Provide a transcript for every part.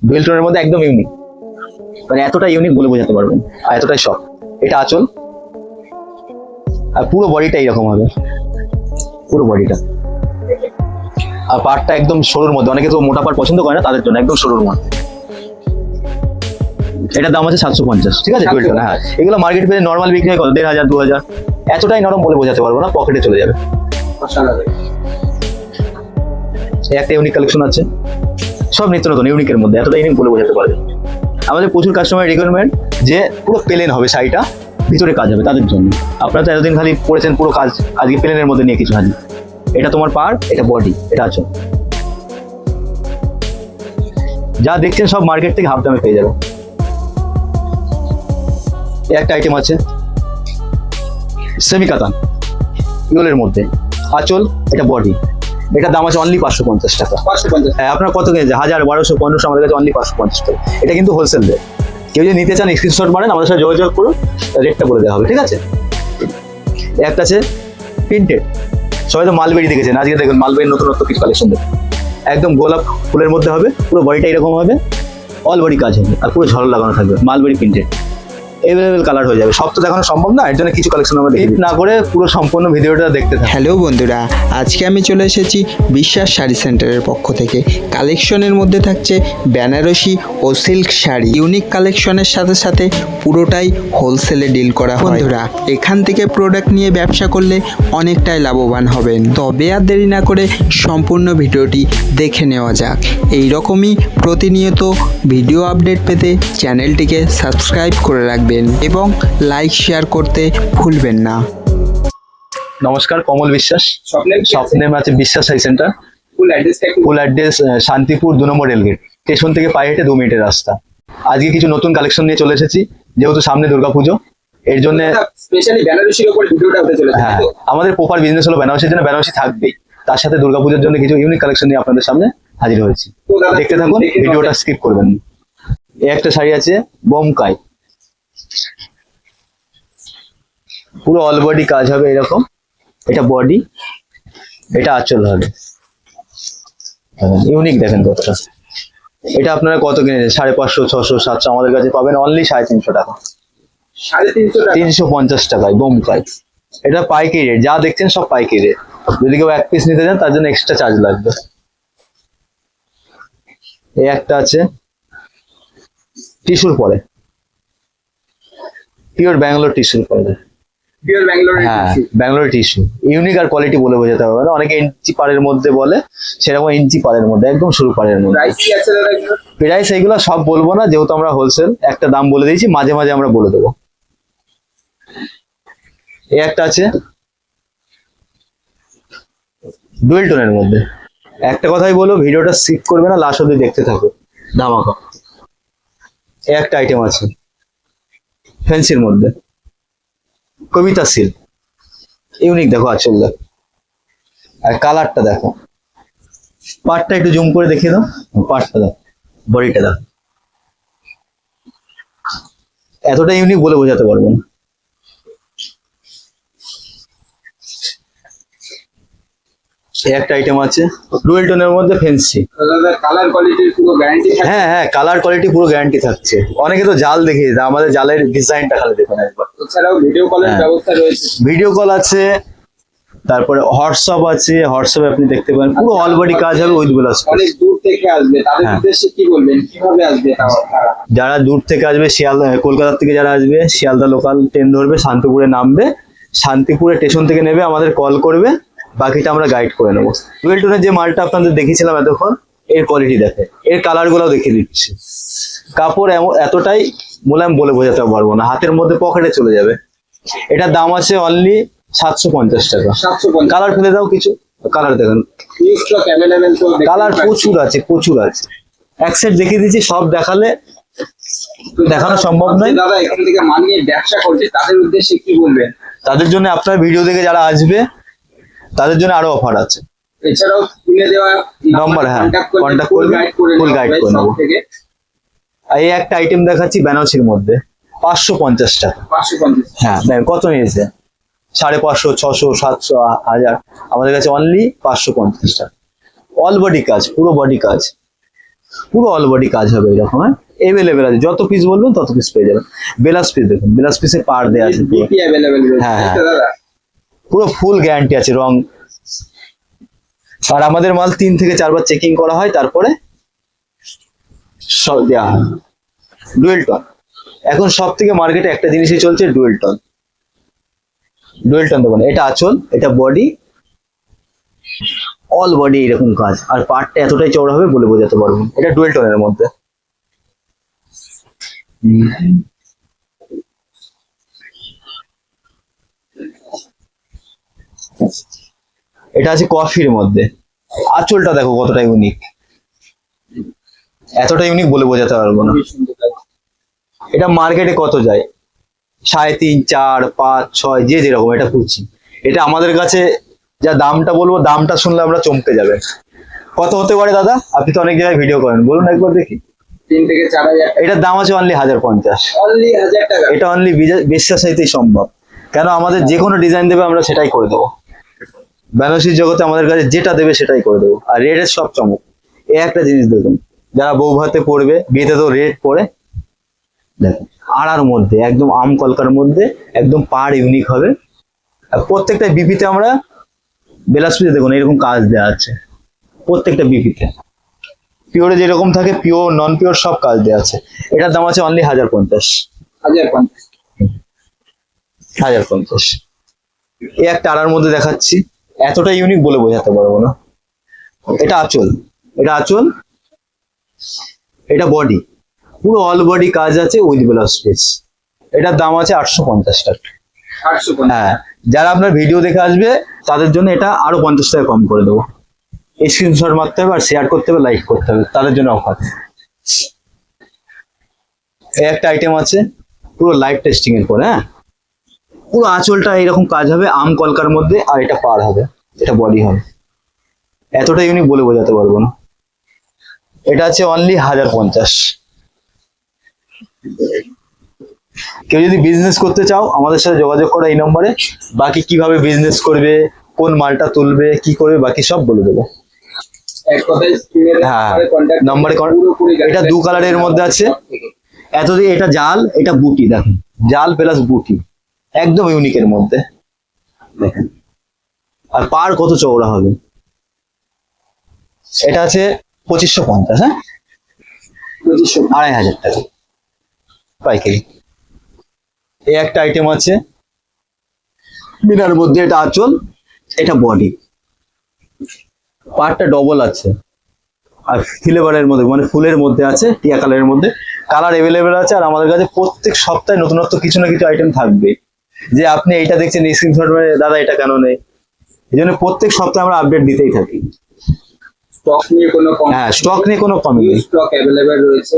Dual টোনের মধ্যে একদম ইউনিক, মানে এতটা ইউনিক বলে বোঝাতে পারবেন, আর এতটাই শখ। এটা আঁচল, আর পুরো বডিটা এইরকম হবে, পুরো বডিটা। আর পাড়টা একদম সরুর মধ্যে, অনেকে তো মোটা পাড় পছন্দ করে না, তাদের জন্য একদম সরুর মধ্যে। এটার দাম আছে 750, ঠিক আছে? Dual tone. হ্যাঁ, এগুলো মার্কেট পেয়ে নর্মাল বিক্রি হয় কত, 1500 2000। এতটাই নরম বলে বোঝাতে পারবো না, পকেটে চলে যাবে। একটা ইউনিক কালেকশন আছে, সব নিত্য নতুন ইউনিকের মধ্যে, এতটা ইউনিক বলে বোঝাতে পারবে। আমাদের প্রচুর কাস্টমার রিকোয়ারমেন্ট যে পুরো প্লেন হবে শাড়িটা, ভিতরে কাজ হবে, তাদের জন্য। আপনারা তো এতদিন খালি পড়েছেন পুরো কাজ, আজকে প্লেনের মধ্যে নিয়ে কিছু হাজির। এটা তোমার পাড়, এটা বডি, এটা আঁচল। যা দেখছেন সব মার্কেট থেকে হাফ দামে পেয়ে যাবে। একটা আইটেম আছে সেমি কাতান ইউলের মধ্যে, আঁচল, এটা বডি। এটার দাম আছে অনলি 550 টাকা। 550? হ্যাঁ, আপনার কত কিনেছে? 1000, 1200, 1500, আমাদের কাছে অনলি 550 টাকা। এটা কিন্তু হোলসেল রেট। কেউ যদি নিতে চান স্ক্রিনশট মারেন, আমাদের সাথে যোগাযোগ করুন, রেটটা বলে দেওয়া হবে, ঠিক আছে? একটা আছে প্রিন্টেড, সবাই তো মালবেরি দেখেছেন, আজকে দেখুন মালবেরির নতুনত্ব কিছু কালেকশন দেখুন। একদম গোলাপ ফুলের মধ্যে হবে, পুরো বডিটা এরকম হবে, অল বডি কাজ হবে, আর পুরো ঝড় লাগানো থাকবে, মালবেরি প্রিন্টেড। এভেলেবেল কালার হয়ে যাবে, সব তো দেখানো সম্ভব না, এর জন্য কিছু কালেকশন আমরা দেখি না করে পুরো সম্পূর্ণ ভিডিওটা দেখতে থাকুন। হ্যালো বন্ধুরা, আজকে আমি চলে এসেছি বিশ্বাস শাড়ি সেন্টারের পক্ষ থেকে। কালেকশনের মধ্যে থাকছে বেনারসি ও সিল্ক শাড়ি। ইউনিক কালেকশনের সাথে সাথে পুরোটাই হোলসেলে ডিল করা হয়। বন্ধুরা, এখান থেকে প্রোডাক্ট নিয়ে ব্যবসা করলে অনেকটাই লাভবান হবেন। তবে আর দেরি না করে সম্পূর্ণ ভিডিওটি দেখে নেওয়া যাক। এইরকমই প্রতিনিয়ত ভিডিও আপডেট পেতে চ্যানেলটিকে সাবস্ক্রাইব করে রাখবেন এবং লাইক শেয়ার করতে ভুলবেন না। নমস্কার, কমল বিশ্বাস, স্বপ্নেম আছে বিশ্বাস sari centre. Full address Shantipur 2 নম্বর রেলগেট, স্টেশন থেকে পায়ে হেঁটে 2 মিনিটের রাস্তা। আজকে কিছু নতুন কালেকশন নিয়ে চলে এসেছি, যেহেতু সামনে দুর্গাপুজো, এর জন্য স্পেশালি বেনারসির উপর ভিডিওটা হতে চলেছে। হ্যাঁ, আমাদের প্রপার বিজনেস হলো বেনারসির জন্য, বেনারসি থাকবেই, তার সাথে দুর্গাপুজোর জন্য কিছু ইউনিক কালেকশন নিয়ে আপনাদের সামনে হাজির হয়েছি। দেখতে থাকুন, ভিডিওটা স্কিপ করবেন না। এই একটা শাড়ি আছে বোমকাই, পুরো অল বডি কাজ হবে এরকম। এটা বডি, এটা আঁচল হবে, ইউনিক দেখেন কতটা। এটা আপনারা কত কিনেছেন? 550, 600, 700, আমাদের কাছে পাবেন অনলি 350 টাকা। 350 টাকায় বোমকাই। এটা পাইকারি রেট, যা দেখছেন সব পাইকারি রেট। যদি কেউ এক পিস নিতে চান তার জন্য এক্সট্রা চার্জ লাগবে। এই একটা আছে টিস্যুর পরে, পিওর ব্যাঙ্গালোর টিস্যুর পরে। হ্যাঁ, ব্যাঙ্গালোর টিস্যু, ইউনিক আর কোয়ালিটি বলে বোঝাতে হবে না। অনেকে ইঞ্চি পাড়ের মধ্যে বলে, সেরকম ইঞ্চি পাড়ের মধ্যে, একদম সরু পাড়ের মধ্যে। প্রাইস এইগুলো সব বলবো না, যেহেতু আমরা হোলসেল, একটা দাম বলে দিয়েছি, মাঝে মাঝে আমরা বলে দেবো। এই একটা আছে ডুয়েল টোনের মধ্যে। একটা কথাই বলবো, ভিডিওটা স্কিপ করবে না, লাস্ট অব্দি দেখতে থাকো, ধামাকা। এই একটা আইটেম আছে ফ্যান্সির মধ্যে, কবিতা সিল্ক, ইউনিক। দেখো আঁচল দেখো, আর কালারটা দেখো, পাটটা একটু জুম করে দেখিয়ে দাও, পাটটা দেখো, বডিটা দেখো, এতটা ইউনিক বলে বোঝাতে পারবো না। এই একটা আইটেম আছে ডুয়েল টোনের মধ্যে ফ্যান্সি। কালার কোয়ালিটির পুরো গ্যারান্টি? হ্যাঁ হ্যাঁ, কালার কোয়ালিটি পুরো গ্যারান্টি থাকছে। অনেকে তো জাল দেখিয়ে দেয়, আমাদের জালের ডিজাইনটা খালি দেখুন একবার। এছাড়াও ভিডিও কলের ব্যবস্থা রয়েছে? ভিডিও কল আছে, তারপরে হোয়াটসঅ্যাপ আছে, হোয়াটসঅ্যাপে আপনি দেখতে পারেন, পুরো অল বডি কাজ হবে উইথ ব্লাউজ। অনেক দূর থেকে আসবে, তাদের উদ্দেশ্যে কি বলবেন, কিভাবে আসবে তারা? যারা দূর থেকে আসবে, শিয়ালদা, কলকাতা থেকে যারা আসবে, শিয়ালদা লোকাল ট্রেন ধরবে, শান্তিপুরে নামবে, শান্তিপুরে স্টেশন থেকে নেবে, আমাদের কল করবে, বাকিটা আমরা গাইড করে নেবো। ডুয়েল টোনের যে মালটা আপনাদের দেখিয়েছিলাম এতক্ষণ, এর কোয়ালিটি দেখে, এর কালার গুলো দেখিয়ে দিচ্ছি। কাপড় এতটাই মোলায়েম বলে বোঝাতে পারবো না, হাতের মধ্যে পকেটে চলে যাবে। এটার দাম আছে অনলি 750 টাকা। 750? কালার ফেলে দাও কিছু, কালার দেখেন, কালার প্রচুর আছে, প্রচুর আছে। এক সেট দেখিয়ে দিচ্ছি, সব দেখালে দেখানো সম্ভব নয়। দাদা এখান থেকে মাল নিয়ে ব্যবসা করছে, তাদের উদ্দেশ্যে কি বলবেন? তাদের জন্য আপনার ভিডিও দেখে যারা আসবে, তাদের জন্য আরো অফার আছে। এছাড়াও স্ক্রিনে দেওয়া নম্বর, হ্যাঁ, কন্ট্যাক্ট করলে ফুল গাইড করে নেবো। এই একটা আইটেম দেখাচ্ছি বেনারসির মধ্যে, 550 টাকা। 550? হ্যাঁ, দেখেন কত নিয়েছে, 550, 600, 700, 1000, আমাদের কাছে অনলি 550 টাকা। অল বডি কাজ, পুরো বডি কাজ, পুরো অল বডি কাজ হবে এরকম। হ্যাঁ, এভেলেবেল আছে, যত পিস বলবেন তত পিস পেয়ে যাবেন। বেলাস পিস দেখুন, বেলাস পিসে পার দেওয়া আছে পুরো। বিপি অ্যাভেলেবেল রয়েছে হ্যাঁ, তাই তো দাদা? পুরো ফুল গ্যারান্টি আছে রং। আর আমাদের মাল 3 থেকে 4 বার চেকিং করা হয়, তারপরে সব দেওয়া হয়। ডুয়েল টন এখন সব থেকে মার্কেটে একটা জিনিসই চলছে, ডুয়েল টন। ডুয়েল টন দেখুন, এটা আঁচল, এটা বডি, অল বডি এরকম কাজ। আর পার্টটা এতটাই চওড়া হবে বলে বোঝাতে পারবো না। এটা ডুয়েল টোনের মধ্যে। এটা আছে কফির মধ্যে। আঁচলটা দেখো কতটা ইউনিক, এতটা ইউনিক বলে বোঝাতে পারবো না। খুবই সুন্দর লাগছে। এটা মার্কেটে কত যায়, 3.5, 4, 5, 6, যে যেরকম। এটা কুচি, এটা আমাদের কাছে যা দামটা বলবো, দামটা শুনলে আমরা চমকে যাবে। কত হতে পারে দাদা? আপনি তো অনেক জায়গায় ভিডিও করেন, বলুন একবার দেখি। 3 থেকে 4,000 এটার দাম আছে অনলি 1050। অনলি 1000 টাকা। এটা অনলি বিশ্বাসাইতেই সম্ভব, কেন আমাদের যে কোনো ডিজাইন দেবে আমরা সেটাই করে দেবো। বেনারসির জগতে আমাদের কাছে যেটা দেবে সেটাই করে দেবো। আর রেডের সব চমক। এই একটা জিনিস দেখুন, যারা বউ ভাতে পড়বে, বিয়েতে তো রেড পরে, দেখুন আড়ার মধ্যে একদম আম কলকার মধ্যে, একদম পাড় ইউনিক হবে। আর প্রত্যেকটা বিপিতে আমরা বেলাস পিসে দেখুন এরকম কাজ দেওয়া আছে, প্রত্যেকটা বিপিতে। পিওরে যেরকম থাকে, পিওর নন পিওর সব কাজ দেওয়া আছে। এটার দাম আছে অনলি 1050। 1050। 1050। এই একটা আড়ার মধ্যে দেখাচ্ছি, এতটা ইউনিক বলে বোঝাতে পারবো না। এটা আঁচল, এটা আঁচল, এটা বডি, পুরো অল বডি কাজ আছে উইথ ব্লাউজ পিস। এটার দাম আছে 850 টাকা। 850। হ্যাঁ, যারা আপনার ভিডিও দেখে আসবে তাদের জন্য এটা আরো 50 টাকা কম করে দেবো। স্ক্রিনশট মারতে হবে আর শেয়ার করতে হবে, লাইক করতে হবে, তাদের জন্য অফার। এই একটা আইটেম আছে পুরো লাইভ টেস্টিং এর পরে। হ্যাঁ, পুরো আঁচলটা এরকম কাজ হবে আম কলকার মধ্যে, আর এটা পার হবে, এটা বডি হবে। এতটা ইউনিক বলে বোঝাতে পারবো না। এটা আছে অনলি 1050। কেউ যদি বিজনেস করতে চাও আমাদের সাথে যোগাযোগ করো এই নম্বরে। বাকি কিভাবে বিজনেস করবে, কোন মালটা তুলবে, কি করবে, বাকি সব বলে দেবো। এক কথায় স্ক্রিনে হ্যাঁ, কন্টাক্ট নম্বরে পুরোপুরি এটা দু কালারের মধ্যে আছে। এতদিন এটা জাল, এটা বুটি, দেখুন জাল প্লাস বুটি, একদম ইউনিকের মধ্যে দেখেন। আর পার কত চওড়া হবে। এটা আছে 2550। হ্যাঁ, 2500। 2500 টাকা পাইকারি। এই একটা আইটেম আছে বিনার মধ্যে, এটা আঁচল, এটা বডি, পার্টটা ডবল আছে। আর ফ্লেভারের মধ্যে মানে ফুলের মধ্যে আছে, টিয়া কালারের মধ্যে, কালার এভেলেবেল আছে। আর আমাদের কাছে প্রত্যেক সপ্তাহে নতুনত্ব কিছু না কিছু আইটেম থাকবে। যে আপনি এইটা দেখছেন স্ক্রিনশট মানে দাদা এটা কেন নেই, এই জন্য প্রত্যেক সপ্তাহে আমরা আপডেট দিতেই থাকি। স্টক নিয়ে কোনো কম? হ্যাঁ, স্টক নিয়ে কোনো কমই নেই। স্টক অ্যাভেলেবেল রয়েছে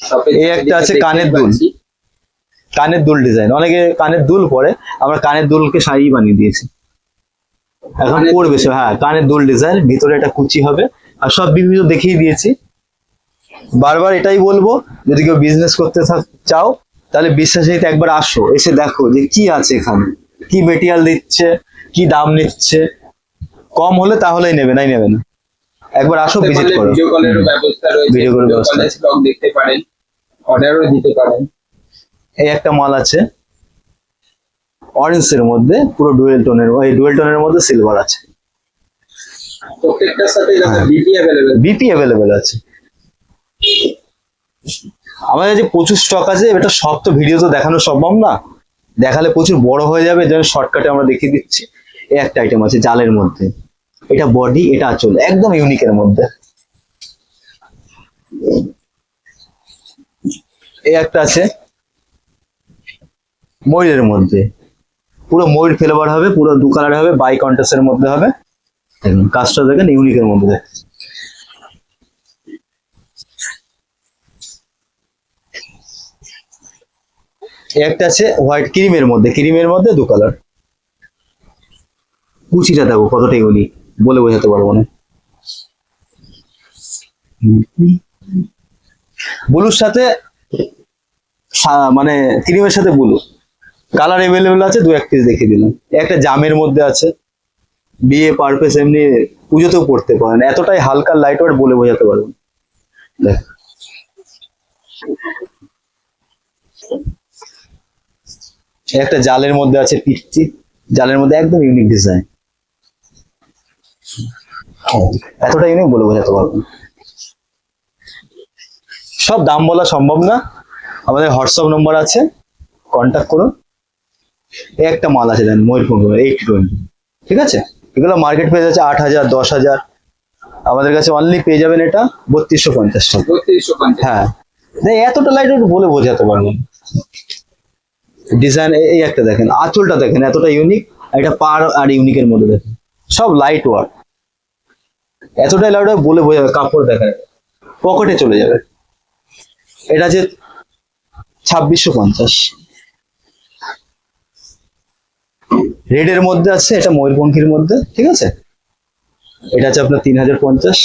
শপে। এই একটা আছে কানের দুল, কানের দুল ডিজাইন। অনেকে কানের দুল পরে, আমরা কানের দুলকে শাড়ি বানিয়ে দিয়েছি, এখন কানের পড়বে দুল। সে। হ্যাঁ, কানের দুল ডিজাইন, ভিতরে একটা কুচি হবে। আর সব বিভিন্ন দেখিয়ে দিয়েছি। বারবার এটাই বলবো, যদি কেউ বিজনেস করতে চাও তাহলে বিশ্বাসিত একবার আসো, এসে দেখো যে কি আছে এখানে, কি মেটেরিয়াল দিচ্ছে, কি দাম নিচ্ছে। কম হলে তাহলেই নেবে, নাই নেবে না। একবার আসো, ভিজিট করো। ভিডিও কলেরও ব্যবস্থা রয়েছে। ভিডিও কলের ব্যবস্থা কলে আছে। স্টক দেখতে পারেন, অর্ডারও দিতে পারেন। এই একটা মাল আছে অরেঞ্জের মধ্যে, পুরো ডুয়েল টোনের, ওই ডুয়েল টোনের মধ্যে সিলভার আছে। প্রত্যেকটার সাথে হ্যাঁ। BP available. বিপি অ্যাভেলেবেল আছে আমাদের কাছে, প্রচুর স্টক আছে। এটা সব তো ভিডিও তো দেখানো সম্ভব না, দেখালে প্রচুর বড় হয়ে যাবে, যেন শর্টকাটে আমরা দেখিয়ে দিচ্ছি। এই একটা আইটেম আছে জালের মধ্যে, এটা বডি, এটা আঁচল, একদম ইউনিকের মধ্যে। এই একটা আছে ময়ূরের মধ্যে, পুরো ময়ূর ফ্লেভার হবে, পুরো দু কালার হবে, বাই কন্ট্রাস্টের মধ্যে হবে। দেখুন কাজটা দেখেন, ইউনিকের মধ্যে দেখেন। এই একটা আছে হোয়াইট ক্রিমের মধ্যে, ক্রিমের মধ্যে দু কালার। কুচিটা দেখো কতটা ইউনিক, বলে বোঝাতে পারবো না। ব্লুর সাথে মানে ক্রিমের সাথে ব্লু কালার এভেলেবেল আছে, দু এক পিস দেখিয়ে দিলাম। একটা জামের মধ্যে আছে, বিয়ে পারপাস এমনি পুজোতেও পড়তে পারেন, এতটাই হালকা লাইট ওয়েট, বলে বোঝাতে পারবো না। দেখ একটা জালের মধ্যে আছে পিচ্ছি, জালের মধ্যে একদম ইউনিক ডিজাইন, এতটা ইউনিক বলে বোঝাতে পারবো না। সব দাম বলা সম্ভব না, আমাদের হোয়াটসঅ্যাপ নম্বর আছে, কন্ট্যাক্ট করুন। এই একটা মাল আছে দেন ময়ূরভঞ্জ 820, ঠিক আছে? এগুলো মার্কেট প্রাইস আছে 8,000 10,000, আমাদের কাছে অনলি পেয়ে যাবেন এটা 3250 টাকা। 3250। হ্যাঁ এতটা লাইট বলে বোঝাতে পারবো না। ডিজাইন এই একটা দেখেন, আঁচলটা দেখেন এতটা ইউনিক, এটা পার আর ইউনিকের মধ্যে দেখেন সব লাইট ওয়ার্ক, এতটাই লাইট বলে বোঝাবে। কাপড় দেখেন পকেটে চলে যাবে। এটা আছে 2650, রেডের মধ্যে আছে, এটা ময়ূরপঙ্খীর মধ্যে, ঠিক আছে? এটা আছে আপনার 3050,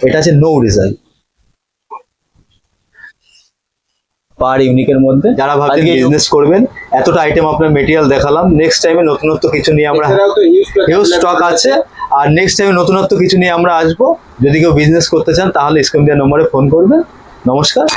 এটা আছে নো ডিজাইন পার ইউনিকের মধ্যে। যারা ভাবছেন বিজনেস করবেন, এতটা আইটেম আপনার মেটেরিয়াল দেখালাম, নেক্সট টাইমে নতুনত্ব কিছু নিয়ে আমরা, এছাড়াও তো হিউজ স্টক আছে, আর নেক্সট টাইমে নতুনত্ব কিছু নিয়ে আমরা আসবো। যদি কেউ বিজনেস করতে চান তাহলে স্ক্রিন দেওয়ার নম্বরে ফোন করবেন। নমস্কার।